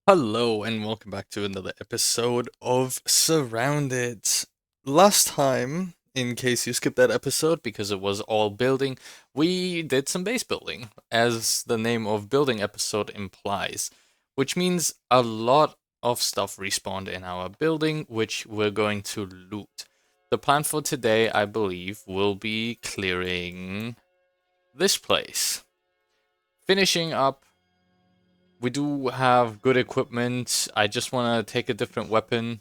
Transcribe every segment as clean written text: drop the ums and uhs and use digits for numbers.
Hello and welcome back to another episode of Surrounded. Last time, in case you skipped that episode because it was all building, we did some base building, as the name of building episode implies, which means a lot of stuff respawned in our building, which we're going to loot. The plan for today, I believe, will be clearing this place. Finishing up. We do have good equipment. I just want to take a different weapon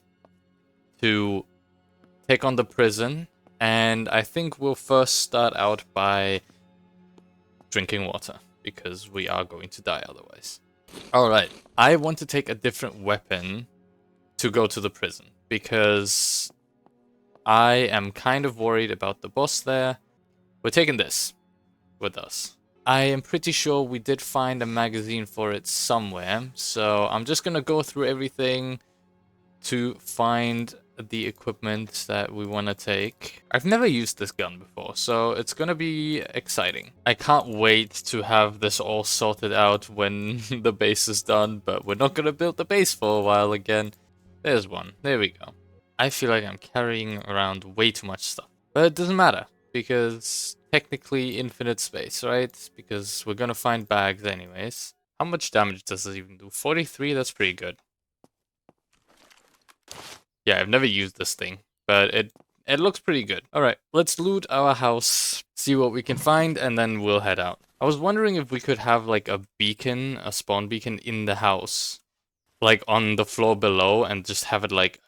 to take on the prison. And I think we'll first start out by drinking water, because we are going to die otherwise. Alright, I want to take a different weapon to go to the prison, because I am kind of worried about the boss there. We're taking this with us. I am pretty sure we did find a magazine for it somewhere, so I'm just gonna go through everything to find the equipment that we want to take. I've never used this gun before, so it's gonna be exciting. I can't wait to have this all sorted out when the base is done, but we're not gonna build the base for a while again. There's one. There we go. I feel like I'm carrying around way too much stuff, but it doesn't matter, because technically infinite space, right? Because we're gonna find bags anyways. How much damage does this even do? 43, that's pretty good. Yeah, I've never used this thing, but it looks pretty good. Alright, let's loot our house, see what we can find, and then we'll head out. I was wondering if we could have like a beacon, a spawn beacon in the house. Like on the floor below, and just have it like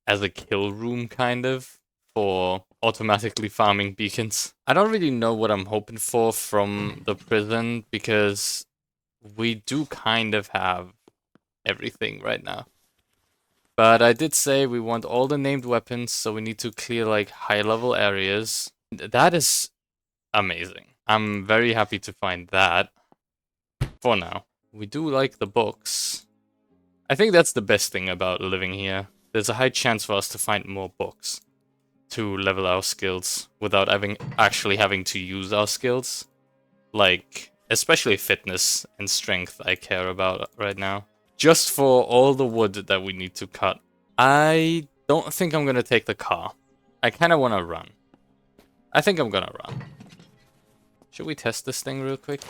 as a kill room kind of, for automatically farming beacons. I don't really know what I'm hoping for from the prison, because we do kind of have everything right now. But I did say we want all the named weapons, so we need to clear like high level areas. That is amazing. I'm very happy to find that. For now. We do like the books. I think that's the best thing about living here. There's a high chance for us to find more books to level our skills without actually having to use our skills. Like, especially fitness and strength I care about right now. Just for all the wood that we need to cut. I don't think I'm gonna take the car. I kinda wanna run. I think I'm gonna run. Should we test this thing real quick?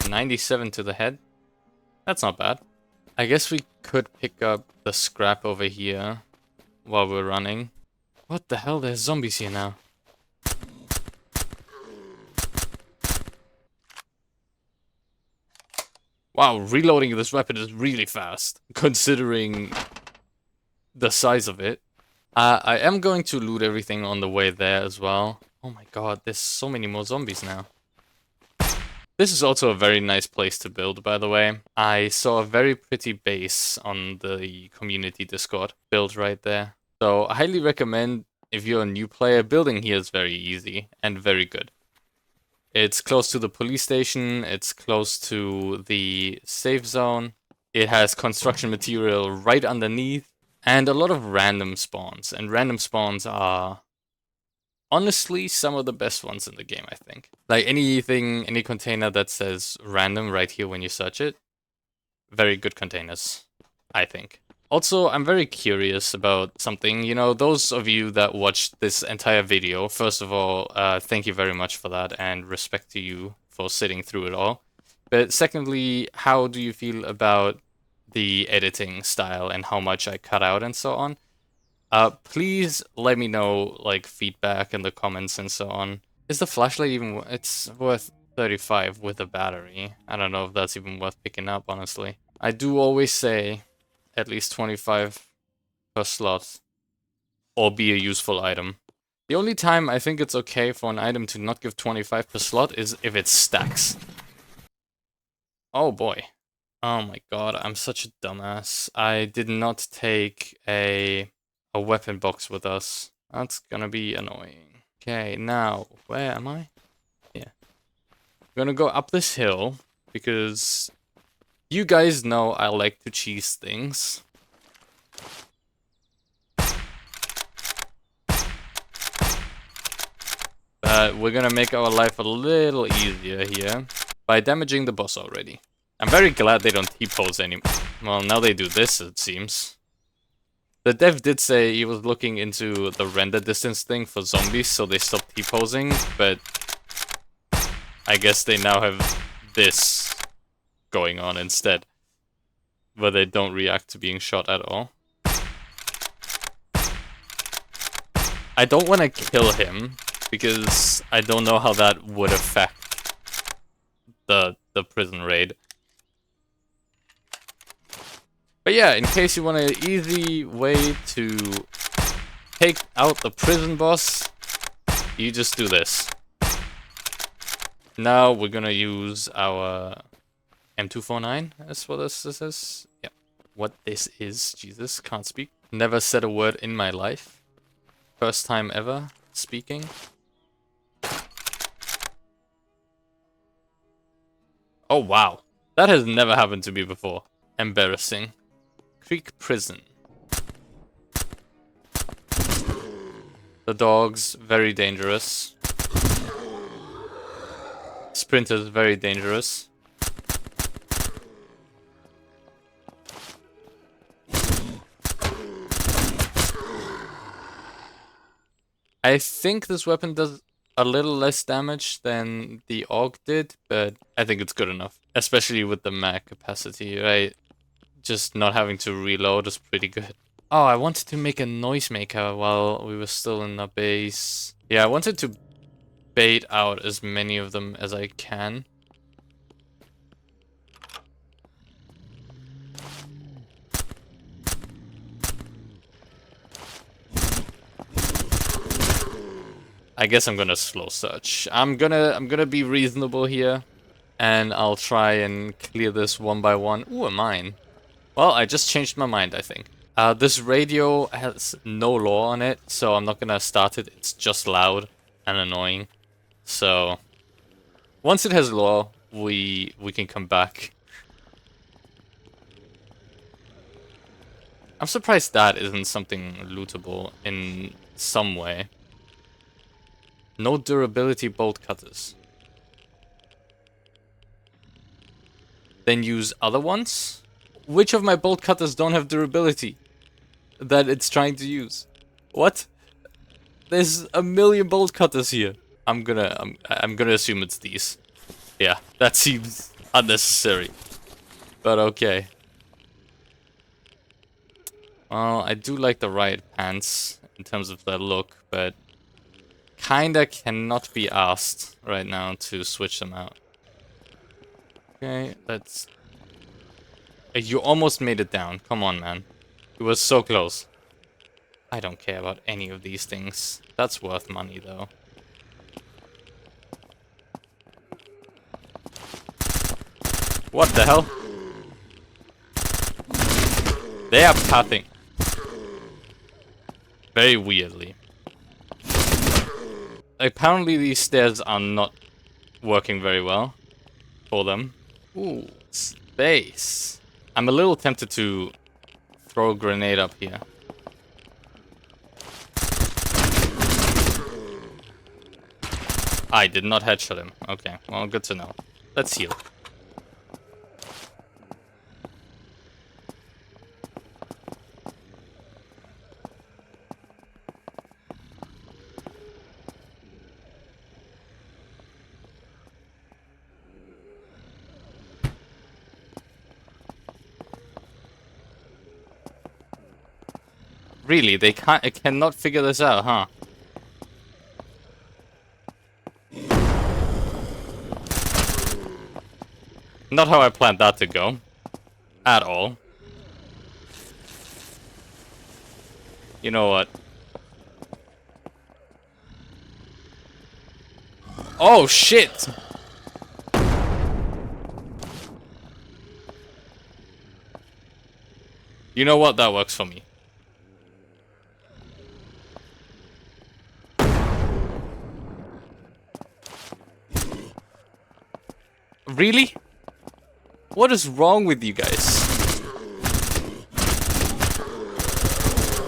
97 to the head. That's not bad. I guess we could pick up the scrap over here while we're running. What the hell? There's zombies here now. Wow, reloading this weapon is really fast, considering the size of it. I am going to loot everything on the way there as well. Oh my god, there's so many more zombies now. This is also a very nice place to build, by the way. I saw a very pretty base on the community Discord built right there. So I highly recommend, if you're a new player, building here is very easy and very good. It's close to the police station, it's close to the safe zone, it has construction material right underneath, and a lot of random spawns. And random spawns are honestly some of the best ones in the game, I think. Like anything, any container that says random right here when you search it, very good containers, I think. Also, I'm very curious about something. You know, those of you that watched this entire video, first of all, thank you very much for that, and respect to you for sitting through it all. But secondly, how do you feel about the editing style and how much I cut out and so on? Please let me know, like, feedback in the comments and so on. Is the flashlight even... It's worth 35 with a battery. I don't know if that's even worth picking up, honestly. I do always say at least 25 per slot, or be a useful item. The only time I think it's okay for an item to not give 25 per slot is if it stacks. Oh boy. Oh my god, I'm such a dumbass. I did not take a weapon box with us. That's gonna be annoying. Okay, now, where am I? Yeah. I'm gonna go up this hill, because you guys know I like to cheese things. But we're gonna make our life a little easier here by damaging the boss already. I'm very glad they don't T-pose anymore. Well, now they do this, it seems. The dev did say he was looking into the render distance thing for zombies, so they stopped T-posing, but I guess they now have this going on instead, where they don't react to being shot at all. I don't want to kill him, because I don't know how that would affect the prison raid. But yeah, in case you want an easy way to take out the prison boss, you just do this. Now we're gonna use our M249, that's what this is. Yeah, what this is, Jesus, can't speak. Never said a word in my life. First time ever speaking. Oh wow, that has never happened to me before. Embarrassing. Creek Prison. The dogs, very dangerous. Sprinters, very dangerous. I think this weapon does a little less damage than the AUG did, but I think it's good enough. Especially with the mag capacity, right? Just not having to reload is pretty good. Oh, I wanted to make a noisemaker while we were still in the base. Yeah, I wanted to bait out as many of them as I can. I guess I'm gonna slow search. I'm gonna be reasonable here, and I'll try and clear this one by one. Ooh, a mine. Well, I just changed my mind, I think. This radio has no lore on it, so I'm not gonna start it. It's just loud and annoying. So once it has lore, we can come back. I'm surprised that isn't something lootable in some way. No durability bolt cutters. Then use other ones? Which of my bolt cutters don't have durability that it's trying to use? What? There's a million bolt cutters here. I'm gonna assume it's these. Yeah, that seems unnecessary. But okay. Well, I do like the riot pants in terms of their look, but kinda cannot be asked right now to switch them out. Okay, let's... You almost made it down. Come on, man. It was so close. I don't care about any of these things. That's worth money, though. What the hell? They are pathing. Very weirdly. Apparently these stairs are not working very well for them. Ooh, space. I'm a little tempted to throw a grenade up here. I did not headshot him. Okay, well, good to know. Let's heal. Really, they cannot figure this out, huh? Not how I planned that to go. At all. You know what? Oh, shit! You know what? That works for me. Really? What is wrong with you guys?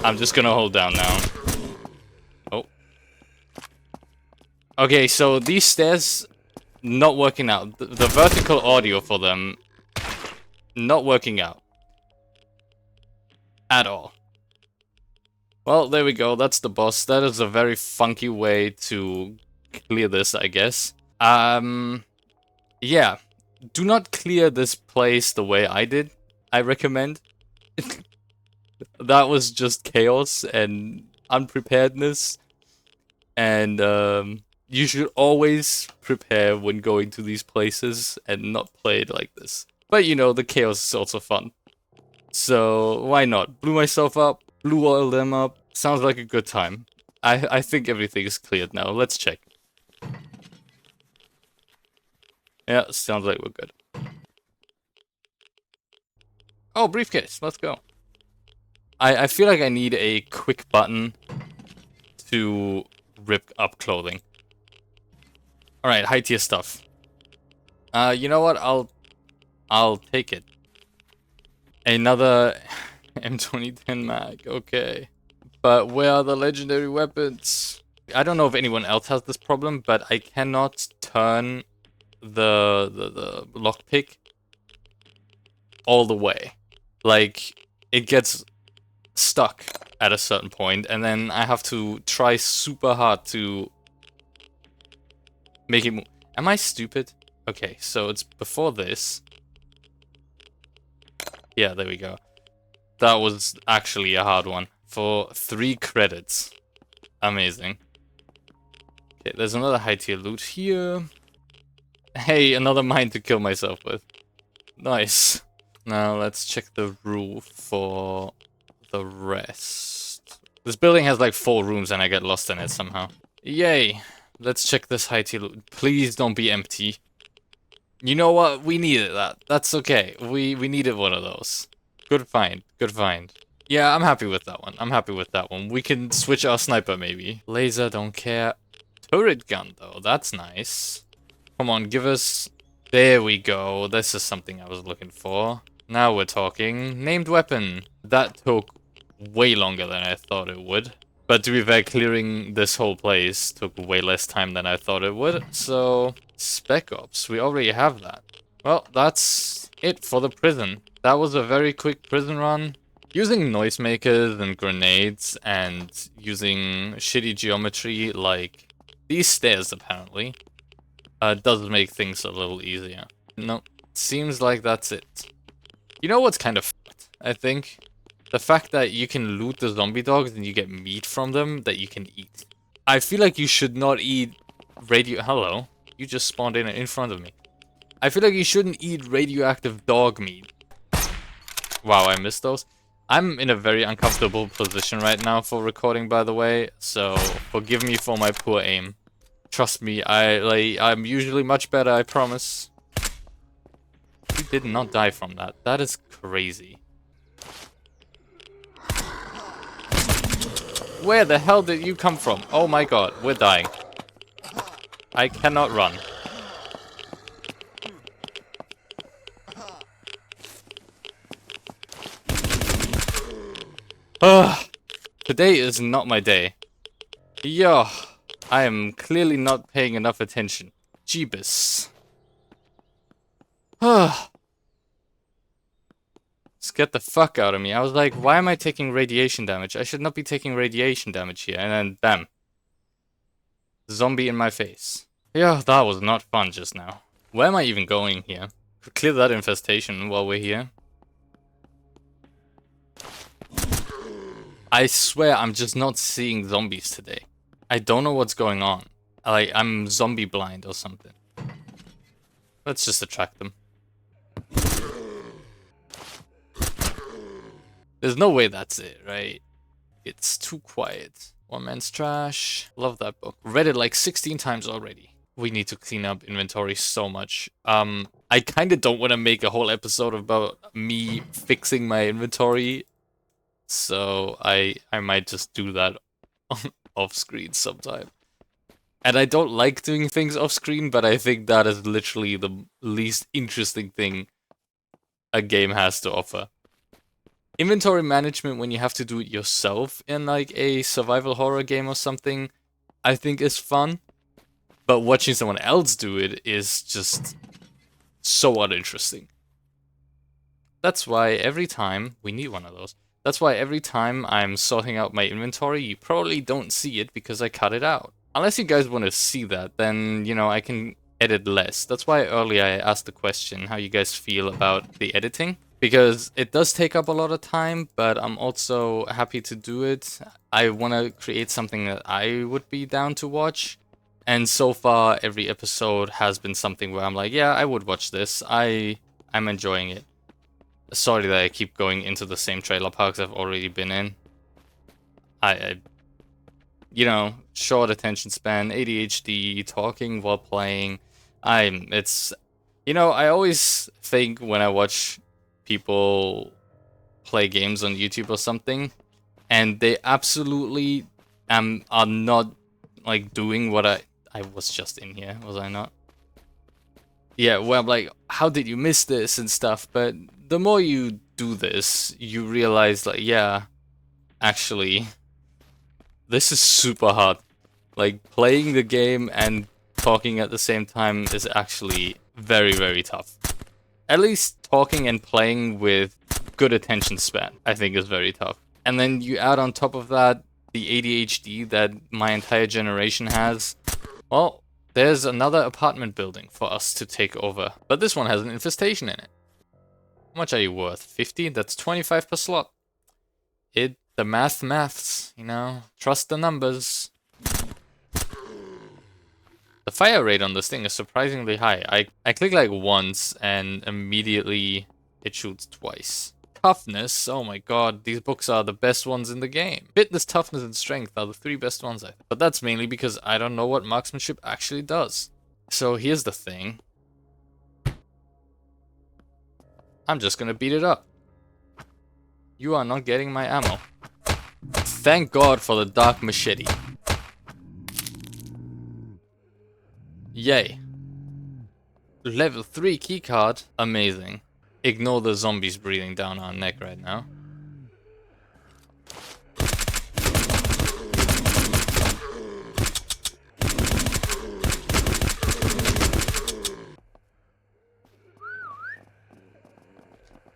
I'm just gonna hold down now. Oh. Okay, so these stairs not working out. The vertical audio for them Not working out. At all. Well, there we go. That's the boss. That is a very funky way to clear this, I guess. Yeah. Do not clear this place the way I did, I recommend. That was just chaos and unpreparedness. And you should always prepare when going to these places and not play it like this. But you know, the chaos is also fun. So why not? Blew myself up, blew all them up. Sounds like a good time. I think everything is cleared now. Let's check. Yeah, sounds like we're good. Oh, briefcase. Let's go. I feel like I need a quick button to rip up clothing. Alright, high tier stuff. You know what? I'll take it. Another M2010 mag. Okay. But where are the legendary weapons? I don't know if anyone else has this problem, but I cannot turn the lockpick all the way. Like, it gets stuck at a certain point, and then I have to try super hard to make it move. Am I stupid? Okay, so it's before this. Yeah, there we go. That was actually a hard one. For 3 credits. Amazing. Okay, there's another high tier loot here. Hey, another mine to kill myself with. Nice. Now let's check the roof for the rest. This building has like 4 rooms and I get lost in it somehow. Yay. Let's check this high tier loot. Please don't be empty. You know what? We needed that. That's okay. We needed one of those. Good find. Good find. Yeah, I'm happy with that one. I'm happy with that one. We can switch our sniper maybe. Laser, don't care. Turret gun though. That's nice. Come on, give us... There we go. This is something I was looking for. Now we're talking. Named weapon. That took way longer than I thought it would. But to be fair, clearing this whole place took way less time than I thought it would. So, Spec Ops. We already have that. Well, that's it for the prison. That was a very quick prison run. Using noisemakers and grenades and using shitty geometry like these stairs apparently does make things a little easier. No, seems like that's it. You know what's kind of fucked, I think? The fact that you can loot the zombie dogs and you get meat from them that you can eat. I feel like you should not eat Hello? You just spawned in front of me. I feel like you shouldn't eat radioactive dog meat. Wow, I missed those. I'm in a very uncomfortable position right now for recording, by the way, so forgive me for my poor aim. Trust me, I'm usually much better, I promise. You did not die from that. That is crazy. Where the hell did you come from? Oh my god, we're dying. I cannot run. Ugh. Today is not my day. Yo, I am clearly not paying enough attention. Jeebus. Ugh. Get the fuck out of me. I was like, why am I taking radiation damage? I should not be taking radiation damage here. And then, bam. Zombie in my face. Yeah, that was not fun just now. Where am I even going here? Could clear that infestation while we're here. I swear I'm just not seeing zombies today. I don't know what's going on. Like, I'm zombie blind or something. Let's just attract them. There's no way that's it, right? It's too quiet. One Man's Trash. Love that book. Read it like 16 times already. We need to clean up inventory so much. I kind of don't want to make a whole episode about me fixing my inventory. So I might just do that off screen sometime. And I don't like doing things off screen, but I think that is literally the least interesting thing a game has to offer. Inventory management when you have to do it yourself in like a survival horror game or something, I think is fun. But watching someone else do it is just so uninteresting. That's why every time... We need one of those. That's why every time I'm sorting out my inventory, you probably don't see it because I cut it out. Unless you guys want to see that, then, you know, I can edit less. That's why earlier I asked the question how you guys feel about the editing. Because it does take up a lot of time, but I'm also happy to do it. I want to create something that I would be down to watch. And so far, every episode has been something where I'm like, yeah, I would watch this. I'm enjoying it. Sorry that I keep going into the same trailer parks I've already been in. You know, short attention span, ADHD, talking while playing. You know, I always think when I watch people play games on YouTube or something, and they absolutely are not, like, doing what I was just in here, was I not? Yeah, well, I'm like, how did you miss this and stuff? But the more you do this, you realize, like, yeah, actually, this is super hard. Like, playing the game and talking at the same time is actually very, very tough. At least talking and playing with good attention span, I think, is very tough. And then you add on top of that the ADHD that my entire generation has. Well, there's another apartment building for us to take over. But this one has an infestation in it. How much are you worth? 50? That's 25 per slot. The maths, you know, trust the numbers. The fire rate on this thing is surprisingly high. I click like once and immediately it shoots twice. Toughness, oh my god, these books are the best ones in the game. Fitness, toughness, and strength are the 3 best ones, I think. But that's mainly because I don't know what marksmanship actually does. So here's the thing. I'm just gonna beat it up. You are not getting my ammo. Thank God for the dark machete. Yay. Level 3 keycard. Amazing. Ignore the zombies breathing down our neck right now.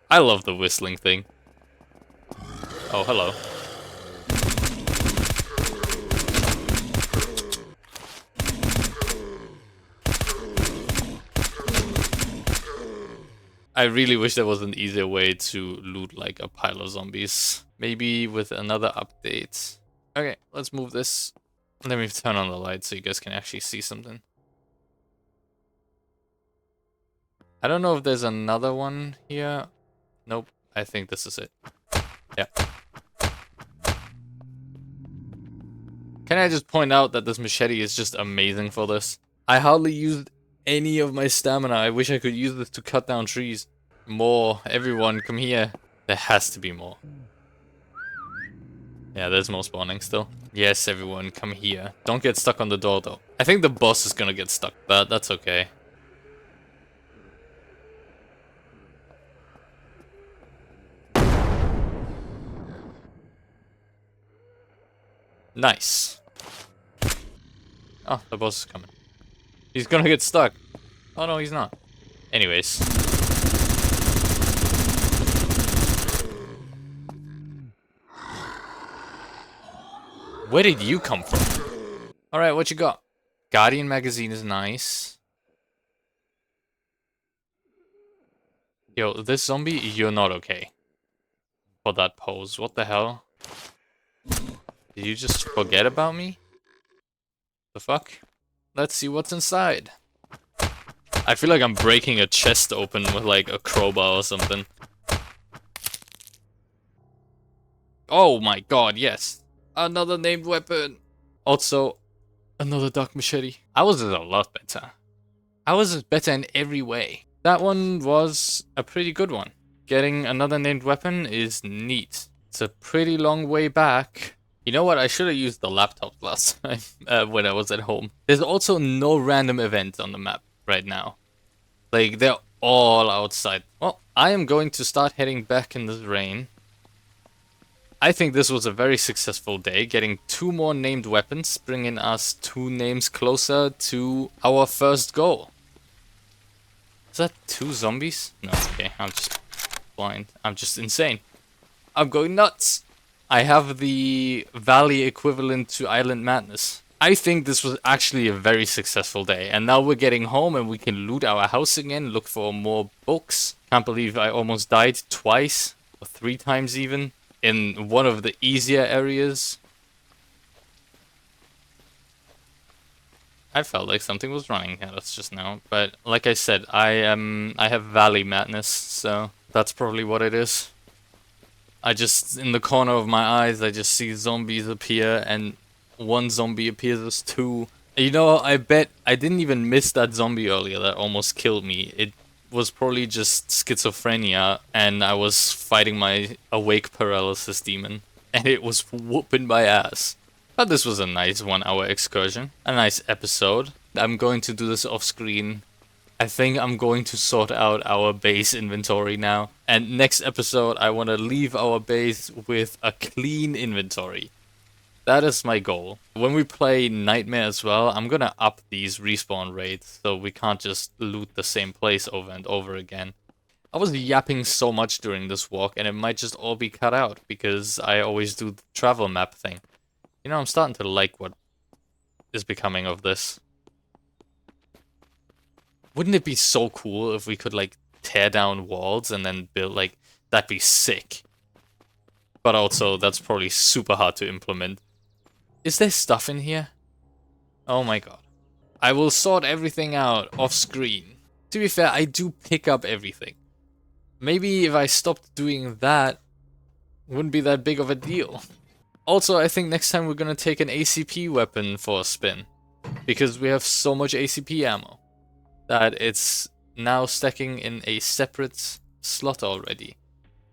I love the whistling thing. Oh, hello. I really wish there was an easier way to loot like a pile of zombies. Maybe with another update. Okay, let's move this. Let me turn on the light so you guys can actually see something. I don't know if there's another one here. Nope, I think this is it. Yeah. Can I just point out that this machete is just amazing for this? I hardly used any of my stamina. I wish I could use this to cut down trees. More. Everyone, come here. There has to be more. Yeah, there's more spawning still. Yes, everyone, come here. Don't get stuck on the door, though. I think the boss is gonna get stuck, but that's okay. Nice. Oh, the boss is coming. He's gonna get stuck. Oh no, he's not. Anyways. Where did you come from? Alright, what you got? Guardian magazine is nice. Yo, this zombie, you're not okay. For that pose. What the hell? Did you just forget about me? The fuck? Let's see what's inside. I feel like I'm breaking a chest open with like a crowbar or something. Oh my god, yes. Another named weapon. Also, another dark machete. I was a lot better. I was better in every way. That one was a pretty good one. Getting another named weapon is neat. It's a pretty long way back. You know what? I should have used the laptop last time when I was at home. There's also no random event on the map right now. Like, they're all outside. Well, I am going to start heading back in this rain. I think this was a very successful day, getting 2 more named weapons, bringing us 2 names closer to our first goal. Is that 2 zombies? No, okay, I'm just blind. I'm just insane. I'm going nuts. I have the valley equivalent to Island Madness. I think this was actually a very successful day. And now we're getting home and we can loot our house again, look for more books. Can't believe I almost died twice, or 3 times even, in one of the easier areas. I felt like something was running at us just now, but like I said, I have Valley Madness, so that's probably what it is. I just, in the corner of my eyes, I just see zombies appear, and one zombie appears as 2. You know, I bet I didn't even miss that zombie earlier that almost killed me. It was probably just schizophrenia, and I was fighting my awake paralysis demon, and it was whooping my ass. But this was a nice 1-hour excursion, a nice episode. I'm going to do this off screen. I think I'm going to sort out our base inventory now. And next episode, I want to leave our base with a clean inventory. That is my goal. When we play Nightmare as well, I'm going to up these respawn rates so we can't just loot the same place over and over again. I was yapping so much during this walk, and it might just all be cut out because I always do the travel map thing. You know, I'm starting to like what is becoming of this. Wouldn't it be so cool if we could, like, tear down walls and then build, like, that'd be sick. But also, that's probably super hard to implement. Is there stuff in here? Oh my god. I will sort everything out off screen. To be fair, I do pick up everything. Maybe if I stopped doing that, it wouldn't be that big of a deal. Also, I think next time we're gonna take an ACP weapon for a spin. Because we have so much ACP ammo that it's now stacking in a separate slot already.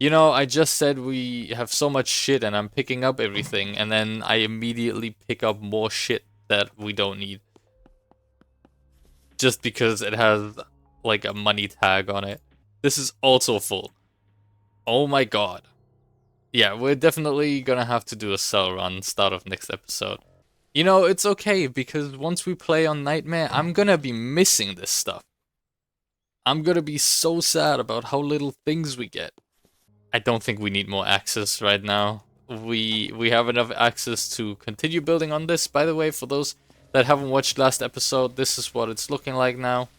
You know, I just said we have so much shit and I'm picking up everything, and then I immediately pick up more shit that we don't need. Just because it has, like, a money tag on it. This is also full. Oh my god. Yeah, we're definitely gonna have to do a sell run start of next episode. You know, it's okay, because once we play on Nightmare, I'm gonna be missing this stuff. I'm gonna be so sad about how little things we get. I don't think we need more access right now. We have enough access to continue building on this. By the way, for those that haven't watched last episode, this is what it's looking like now.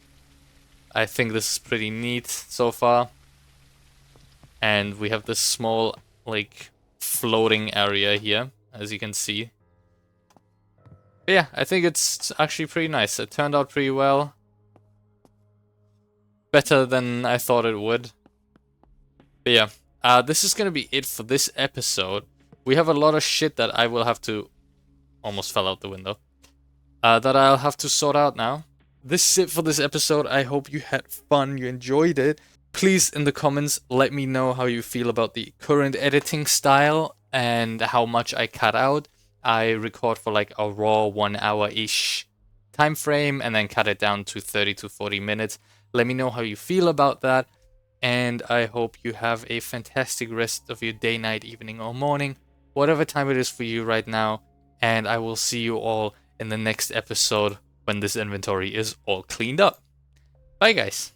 I think this is pretty neat so far. And we have this small, like, floating area here, as you can see. But yeah, I think it's actually pretty nice. It turned out pretty well. Better than I thought it would. But yeah. This is gonna be it for this episode. We have a lot of shit that I will have to... Almost fell out the window. That I'll have to sort out now. This is it for this episode. I hope you had fun, you enjoyed it. Please, in the comments, let me know how you feel about the current editing style and how much I cut out. I record for like a raw 1 hour-ish time frame and then cut it down to 30 to 40 minutes. Let me know how you feel about that. And I hope you have a fantastic rest of your day, night, evening, or morning, whatever time it is for you right now. And I will see you all in the next episode when this inventory is all cleaned up. Bye, guys.